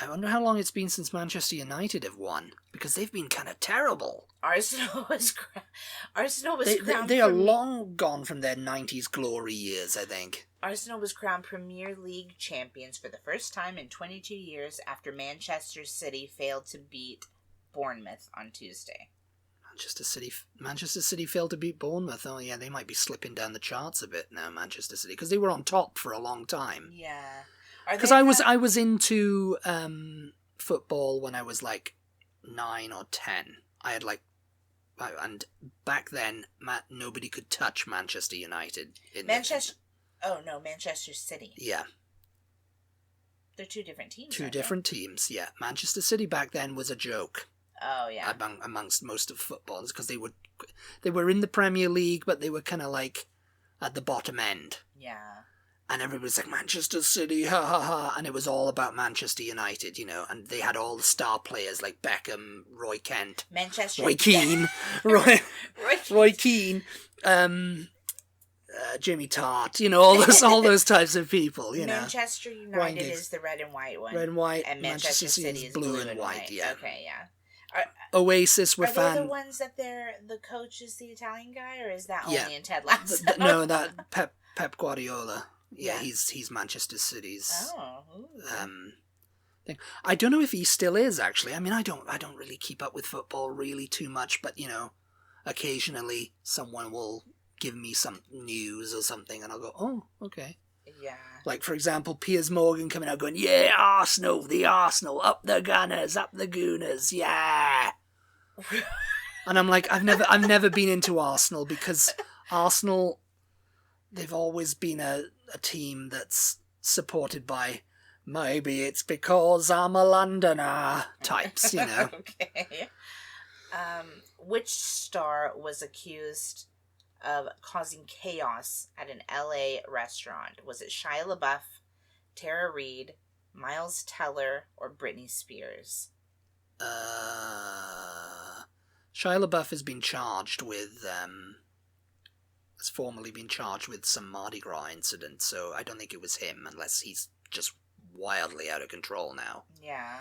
I wonder how long it's been since Manchester United have won, because they've been kind of terrible. Arsenal was crowned. They are long gone from their 90s glory years, I think. Arsenal was crowned Premier League champions for the first time in 22 years after Manchester City failed to beat Bournemouth on Tuesday. Manchester City failed to beat Bournemouth. Oh yeah, they might be slipping down the charts a bit now, Manchester City, because they were on top for a long time. Yeah. Because I was into football when I was like 9 or 10. I had and back then, nobody could touch Manchester United. Manchester City. Yeah. They're two different teams. Two different teams. Yeah, Manchester City back then was a joke. Oh yeah. Amongst most of footballers, because they were in the Premier League, but they were kind of like at the bottom end. Yeah. And everybody's like, Manchester City, ha ha ha. And it was all about Manchester United, you know. And they had all the star players like Beckham, Roy Kent, Roy Keane, Roy Keane, Jimmy Tart, you know, all those types of people, you know. Manchester United is the red and white one. Red and white. And Manchester City is blue and white. Yeah. Okay, yeah. Oasis were Are they the ones that the coach is the Italian guy, or is that only in Ted Lasso? No, that Pep Guardiola. Yeah, he's Manchester City's thing. I don't know if he still is, actually. I mean, I don't really keep up with football really too much, but you know, occasionally someone will give me some news or something, and I'll go, oh, okay. Yeah. Like, for example, Piers Morgan coming out going, yeah, Arsenal, up the Gunners, up the Gooners, yeah. And I'm like, I've never been into Arsenal, because Arsenal, they've always been a team that's supported by, maybe it's because I'm a Londoner types, you know. Okay. Which star was accused of causing chaos at an LA restaurant? Was it Shia LaBeouf, Tara Reid, Miles Teller, or Britney Spears? Shia LaBeouf has been charged with, has formally been charged with some Mardi Gras incident, so I don't think it was him, unless he's just wildly out of control now. Yeah.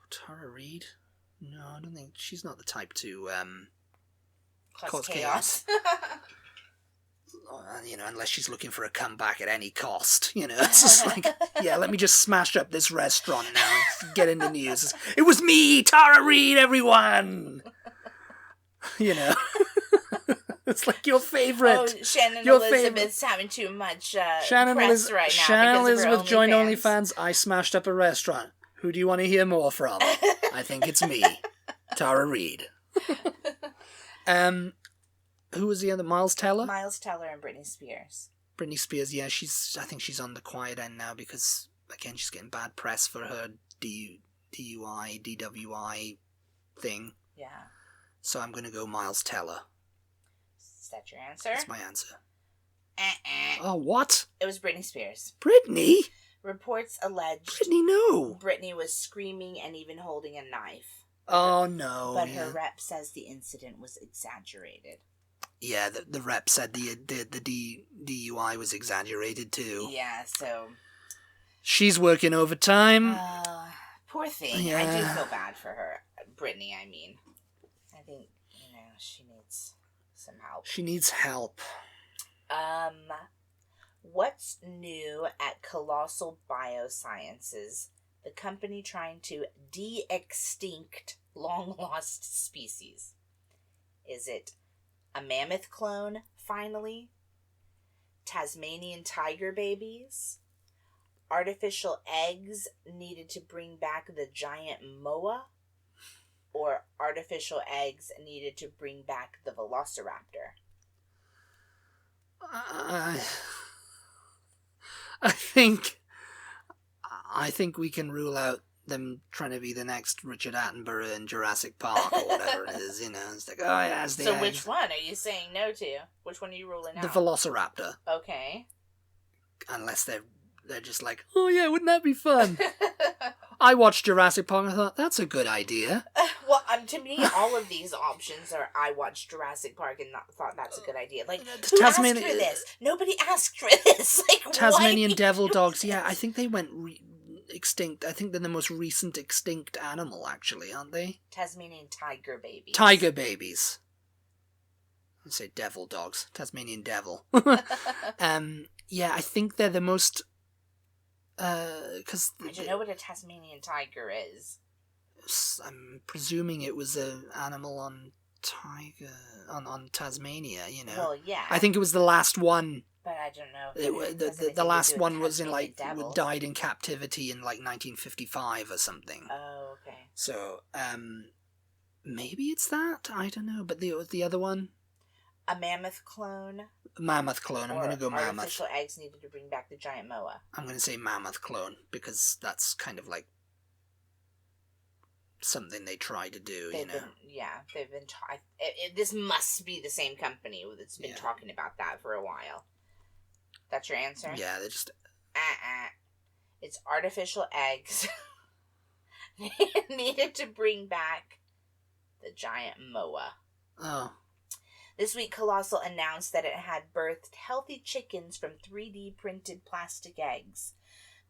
Tara Reid? No, I don't think she's not the type to cause chaos. You know, unless she's looking for a comeback at any cost. You know, it's just like, yeah, let me just smash up this restaurant now and get in the news. It was me, Tara Reid, everyone. You know, it's like your favorite. Oh, Shannon Elizabeth's having too much press right now. Shannon Elizabeth joined OnlyFans. I smashed up a restaurant. Who do you want to hear more from? I think it's me, Tara Reid. Who was the other? Miles Teller? Miles Teller and Britney Spears. Britney Spears, yeah, I think she's on the quiet end now, because, again, she's getting bad press for her DUI, DWI thing. Yeah. So I'm going to go Miles Teller. Is that your answer? That's my answer. Oh, what? It was Britney Spears. Britney? Reports alleged Britney, no. Britney was screaming and even holding a knife. Oh, no. But her rep says the incident was exaggerated. Yeah, the rep said the DUI was exaggerated too. Yeah, so... She's working overtime. Poor thing. Yeah. I do feel bad for her. Britney, I mean. I think, she needs some help. She needs help. What's new at Colossal Biosciences, the company trying to de-extinct long-lost species? Is it a mammoth clone, finally? Tasmanian tiger babies? Artificial eggs needed to bring back the giant moa? Or artificial eggs needed to bring back the velociraptor? I think we can rule out them trying to be the next Richard Attenborough in Jurassic Park or whatever it is, It's like, oh yeah, it's the eggs. Which one are you saying no to? Which one are you ruling out? The Velociraptor. Okay. Unless they're just like, oh yeah, wouldn't that be fun? I watched Jurassic Park and I thought, that's a good idea. Well, to me, all of these options are, I watched Jurassic Park and thought that's a good idea. Like, who asked for this? Nobody asked for this. Like, Tasmanian devil dogs, yeah, I think they went extinct. I think they're the most recent extinct animal, actually, aren't they? Tasmanian tiger babies. Tiger babies. I say devil dogs. Tasmanian devil. Yeah, I think they're the most... Because I don't know what a Tasmanian tiger is. I'm presuming it was an animal on Tasmania, Well, yeah. I think it was the last one. But I don't know. The last one was died in captivity in 1955 or something. Oh, okay. So, maybe it's that? I don't know. But the other one? A mammoth clone. Mammoth clone. I'm going to go mammoth. Artificial eggs needed to bring back the giant moa. I'm going to say mammoth clone because that's kind of like something they try to do, they've been this must be the same company that's been talking about that for a while. That's your answer? Yeah, they just... It's artificial eggs needed to bring back the giant moa. Oh. This week, Colossal announced that it had birthed healthy chickens from 3D printed plastic eggs.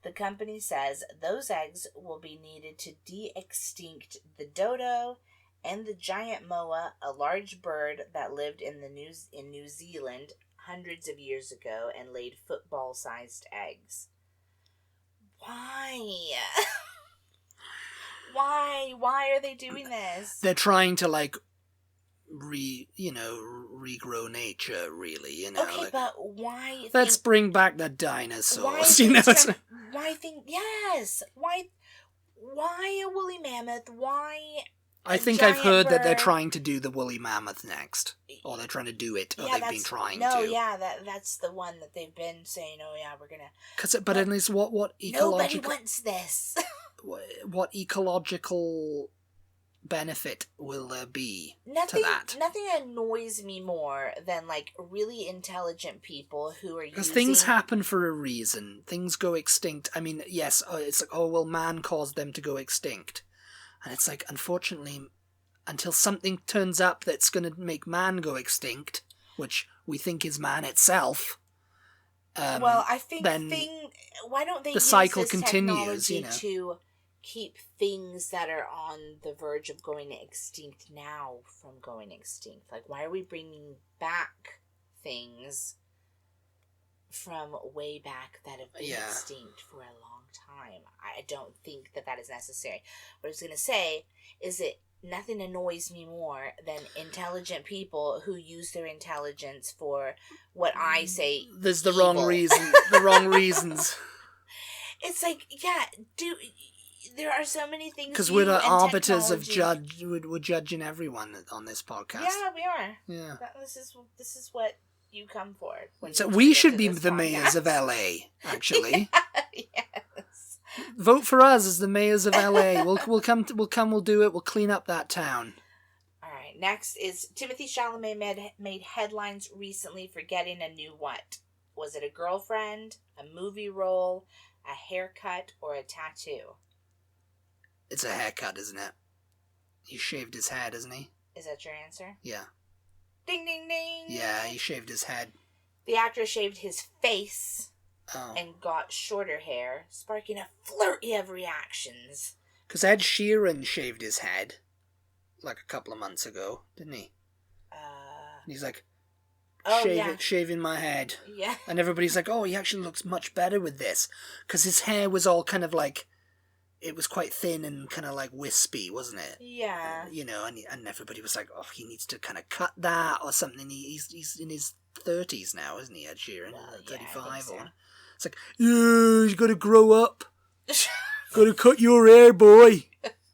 The company says those eggs will be needed to de-extinct the dodo and the giant moa, a large bird that lived in New Zealand hundreds of years ago and laid football-sized eggs. Why? Why are they doing this? They're trying to regrow nature, really, Okay, but why? Let's bring back the dinosaurs, Yes. Why a woolly mammoth? Why? I think I've heard that they're trying to do the woolly mammoth next, or they're trying to do it, or they've been trying to. No, yeah, that's the one that they've been saying. Oh yeah, we're gonna. But at least what ecological? Nobody wants this. What ecological benefit will there be to that? Nothing annoys me more than really intelligent people who are because things happen for a reason. Things go extinct. I mean, yes, it's man caused them to go extinct, and it's unfortunately, until something turns up that's going to make man go extinct, which we think is man itself. I think why don't they the use cycle this continues? To keep things that are on the verge of going extinct now from going extinct. Why are we bringing back things from way back that have been extinct for a long time? I don't think that is necessary. What I was going to say is that nothing annoys me more than intelligent people who use their intelligence for what I say there's the wrong reason. The wrong reasons. It's there are so many things. Because we're the arbiters of we're judging everyone on this podcast. Yeah, we are. Yeah. This is what you come for. So we should be the mayors of LA, actually. Yes. Vote for us as the mayors of LA. We'll do it. We'll clean up that town. All right. Next is Timothée Chalamet made headlines recently for getting a new what? Was it a girlfriend, a movie role, a haircut, or a tattoo? It's a haircut, isn't it? He shaved his head, isn't he? Is that your answer? Yeah. Ding, ding, ding. Yeah, he shaved his head. The actor shaved his face and got shorter hair, sparking a flurry of reactions. Because Ed Sheeran shaved his head a couple of months ago, didn't he? And he's shaving my head. Yeah. And everybody's like, oh, he actually looks much better with this. Because his hair was all kind of it was quite thin and kind of wispy, wasn't it? Yeah. And everybody was like, oh, he needs to kind of cut that or something. He's in his 30s now, isn't he, Ed Sheeran? 35 so. or... It's you got to grow up. Got to cut your hair, boy.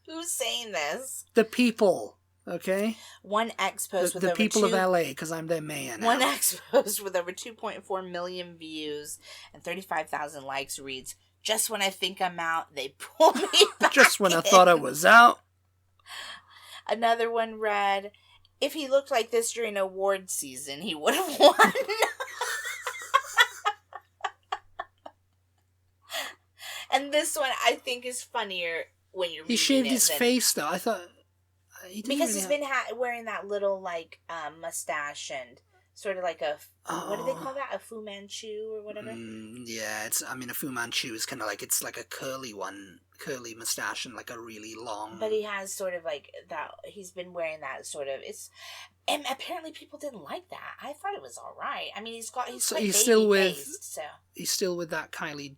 Who's saying this? The people, okay? One ex post with the people of LA, because I'm their mayor now. One ex post with over 2.4 million views and 35,000 likes reads, Just when I think I'm out, they pull me back Just when I thought I was out. Another one read, if he looked like this during award season, he would have won. And this one I think is funnier when you're reading it. He shaved his face, though. I thought... Because he's been wearing that little, like, mustache and sort of like a... What do they call that? A Fu Manchu or whatever? Yeah, a Fu Manchu is kind of like... It's like a curly mustache and like a really long... But he has sort of like that... He's been wearing that sort of... And apparently people didn't like that. I thought it was all right. I mean, he's still with... Faced, so. He's still with that Kylie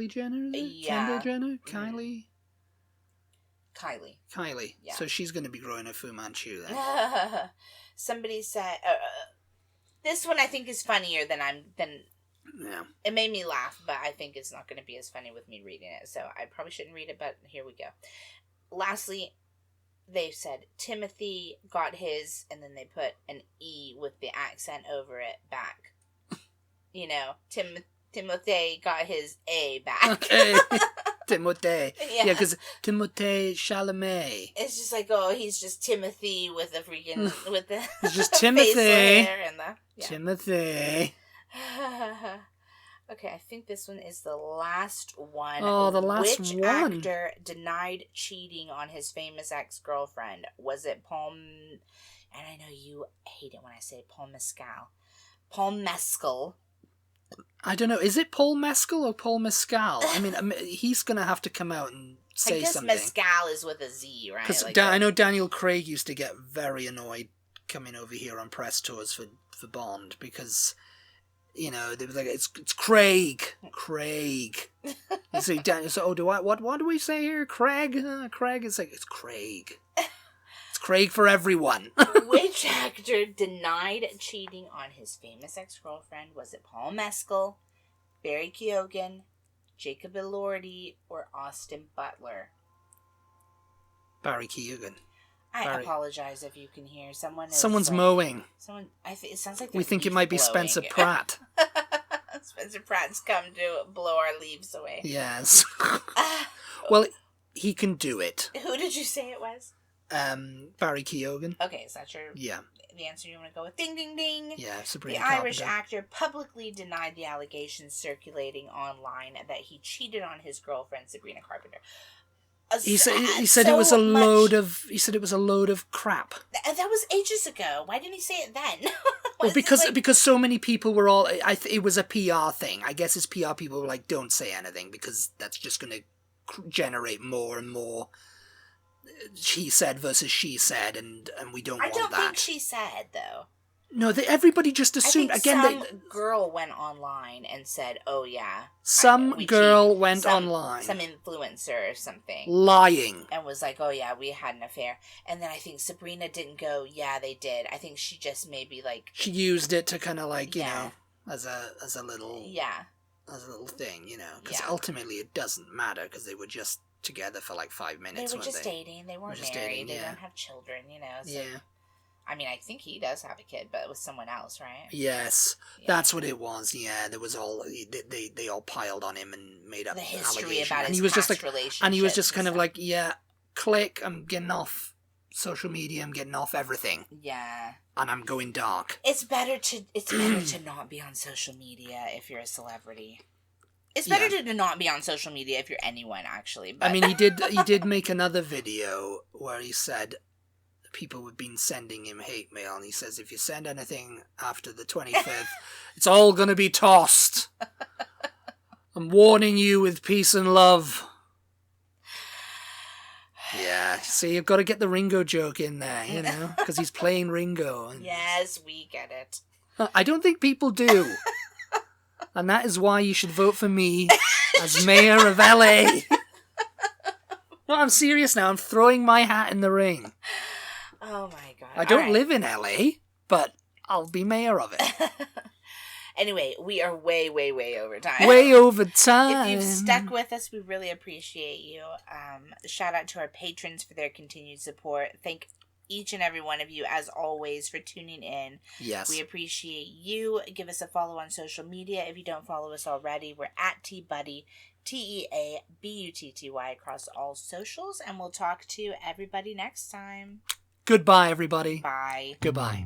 Jenner? Yeah. Kendall Jenner? Kylie? Kylie. Yeah. So she's going to be growing a Fu Manchu then. Somebody said... this one I think is funnier than Yeah. It made me laugh, but I think it's not going to be as funny with me reading it. So I probably shouldn't read it, but here we go. Lastly, they said Timothy got his, and then they put an E with the accent over it back. You know, Timothy got his A back. Timothy. Yeah, because Timothée Chalamet. It's just like, oh, he's just Timothy with the freaking... with the he's just Timothy. Hair and the, yeah. Timothy. Okay, I think this one is the last one. Oh, the last Which one. Which actor denied cheating on his famous ex-girlfriend? Was it Paul... And I know you hate it when I say Paul Mescal. Paul Mescal. I don't know. Is it Paul Mescal or Paul Mescal? I mean, he's going to have to come out and say something. I guess Mescal is with a Z, right? Because I know Daniel Craig used to get very annoyed coming over here on press tours for Bond because, you know, they was like, it's Craig. You say Daniel, so what do we say here? Craig? Craig? It's like, it's Craig. It's Craig for everyone. Which actor denied cheating on his famous ex-girlfriend? Was it Paul Mescal, Barry Keoghan, Jacob Elordi, or Austin Butler? Barry Keoghan. I apologize if you can hear someone. Someone's mowing. It sounds like we think it might be blowing. Spencer Pratt. Spencer Pratt's come to blow our leaves away. Yes. Well, he can do it. Who did you say it was? Barry Keoghan. Okay, is that your... Yeah. The answer you want to go with? Ding, ding, ding. Yeah, Sabrina The Carpenter. Irish actor publicly denied the allegations circulating online that he cheated on his girlfriend, Sabrina Carpenter. He said it was a load of crap. That was ages ago. Why didn't he say it then? Well, because so many people were all... it was a PR thing. I guess his PR people were like, don't say anything because that's just going to generate more and more he said versus she said, and we don't want that. I don't think she said, though. No, everybody just assumed... I think some girl went online and said, oh, yeah. Some online. Some influencer or something. Lying. And was like, oh, yeah, we had an affair. And then I think Sabrina didn't go, yeah, they did. I think she just maybe, like... She used it to kind of, like, you know, as a little... Yeah. As a little thing, you know. Because ultimately it doesn't matter, because they were just together for, like, 5 minutes, They were just dating. They weren't married. They don't have children, you know. So. Yeah. I mean, I think he does have a kid, but with someone else, right? Yes, that's what it was. Yeah, there was all they all piled on him and made up the history about his and he was just like, relationships. And he was just kind of like, yeah, click. I'm getting off social media. I'm getting off everything. Yeah, and I'm going dark. It's better to not be on social media if you're a celebrity. It's better to not be on social media if you're anyone, actually. But... I mean, he did make another video where he said people have been sending him hate mail, and he says, if you send anything after the 25th, it's all gonna be tossed. I'm warning you with peace and love. Yeah, see, you've got to get the Ringo joke in there, you know, because he's playing Ringo. And... Yes, we get it. I don't think people do. And that is why you should vote for me as mayor of LA. No, I'm serious now. I'm throwing my hat in the ring. Oh my god. I don't live in LA, but I'll be mayor of it. Anyway, we are way, way, way over time. Way over time. If you've stuck with us, we really appreciate you. Shout out to our patrons for their continued support. Thank each and every one of you, as always, for tuning in. Yes. We appreciate you. Give us a follow on social media if you don't follow us already. We're at TButty, TEABUTTY, across all socials, and we'll talk to everybody next time. Goodbye, everybody. Bye. Goodbye.